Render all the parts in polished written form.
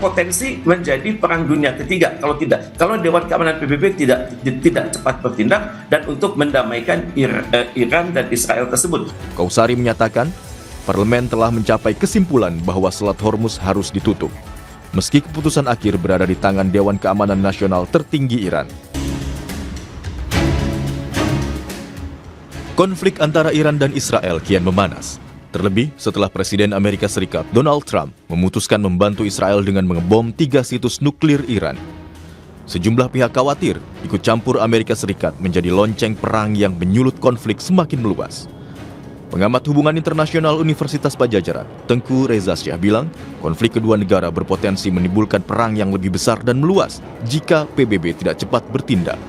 potensi menjadi perang dunia ketiga kalau Dewan Keamanan PBB tidak cepat bertindak dan untuk mendamaikan Iran dan Israel tersebut. Qusari menyatakan, parlemen telah mencapai kesimpulan bahwa Selat Hormuz harus ditutup, meski keputusan akhir berada di tangan Dewan Keamanan Nasional tertinggi Iran. Konflik antara Iran dan Israel kian memanas. Terlebih setelah Presiden Amerika Serikat Donald Trump memutuskan membantu Israel dengan mengebom 3 situs nuklir Iran. Sejumlah pihak khawatir ikut campur Amerika Serikat menjadi lonceng perang yang menyulut konflik semakin meluas. Pengamat hubungan internasional Universitas Padjadjaran, Tengku Reza Syah bilang, konflik kedua negara berpotensi menimbulkan perang yang lebih besar dan meluas jika PBB tidak cepat bertindak.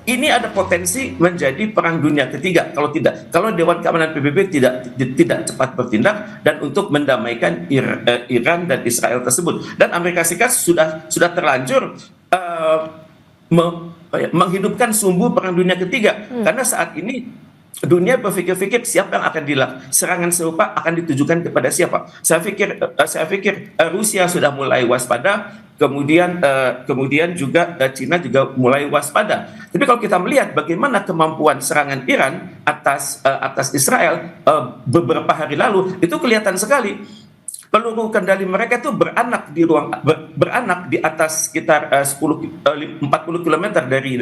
Ini ada potensi menjadi perang dunia ketiga kalau Dewan Keamanan PBB tidak cepat bertindak dan untuk mendamaikan Iran dan Israel tersebut. Dan Amerika Serikat sudah terlanjur menghidupkan sumbu perang dunia ketiga karena saat ini dunia berpikir-pikir siapa yang akan serangan serupa akan ditujukan kepada siapa. Saya pikir Rusia sudah mulai waspada. Kemudian juga Cina juga mulai waspada. Tapi kalau kita melihat bagaimana kemampuan serangan Iran atas Israel beberapa hari lalu, itu kelihatan sekali. Peluru kendali mereka itu beranak di atas sekitar 40 km dari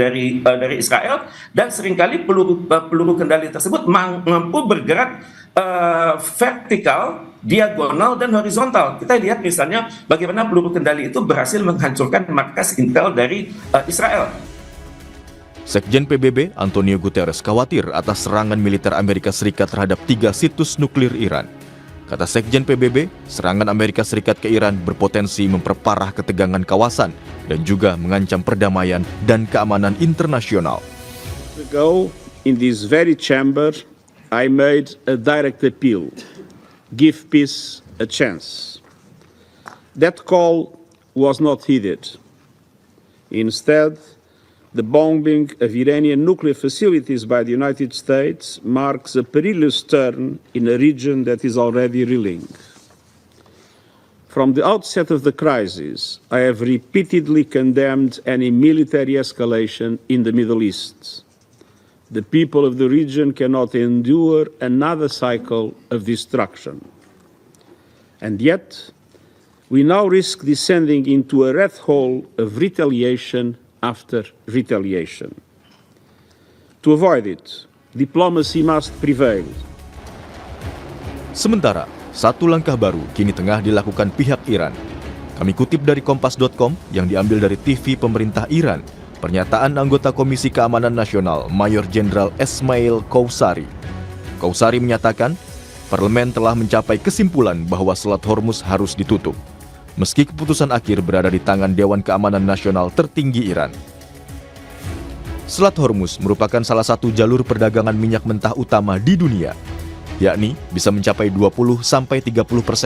Israel, dan seringkali peluru kendali tersebut mampu bergerak vertikal, diagonal, dan horizontal. Kita lihat misalnya bagaimana peluru kendali itu berhasil menghancurkan markas intel dari Israel. Sekjen PBB Antonio Guterres khawatir atas serangan militer Amerika Serikat terhadap 3 situs nuklir Iran. Kata Sekjen PBB, serangan Amerika Serikat ke Iran berpotensi memperparah ketegangan kawasan dan juga mengancam perdamaian dan keamanan internasional. Ago, in this very chamber, I made a direct appeal. Give peace a chance. That call was not heeded. Instead, the bombing of Iranian nuclear facilities by the United States marks a perilous turn in a region that is already reeling. From the outset of the crisis, I have repeatedly condemned any military escalation in the Middle East. The people of the region cannot endure another cycle of destruction. And yet, we now risk descending into a rat hole of retaliation after retaliation. To avoid it, diplomacy must prevail. Sementara, satu langkah baru kini tengah dilakukan pihak Iran. Kami kutip dari Kompas.com yang diambil dari TV pemerintah Iran, pernyataan anggota Komisi Keamanan Nasional Mayor Jenderal Esmail Qusari. Qusari menyatakan, parlemen telah mencapai kesimpulan bahwa Selat Hormuz harus ditutup, meski keputusan akhir berada di tangan Dewan Keamanan Nasional tertinggi Iran. Selat Hormuz merupakan salah satu jalur perdagangan minyak mentah utama di dunia, yakni bisa mencapai 20-30%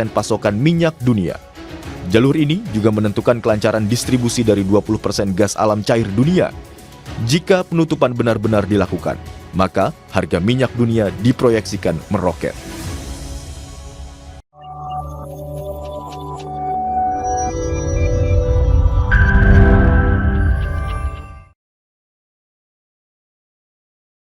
pasokan minyak dunia. Jalur ini juga menentukan kelancaran distribusi dari 20% gas alam cair dunia. Jika penutupan benar-benar dilakukan, maka harga minyak dunia diproyeksikan meroket.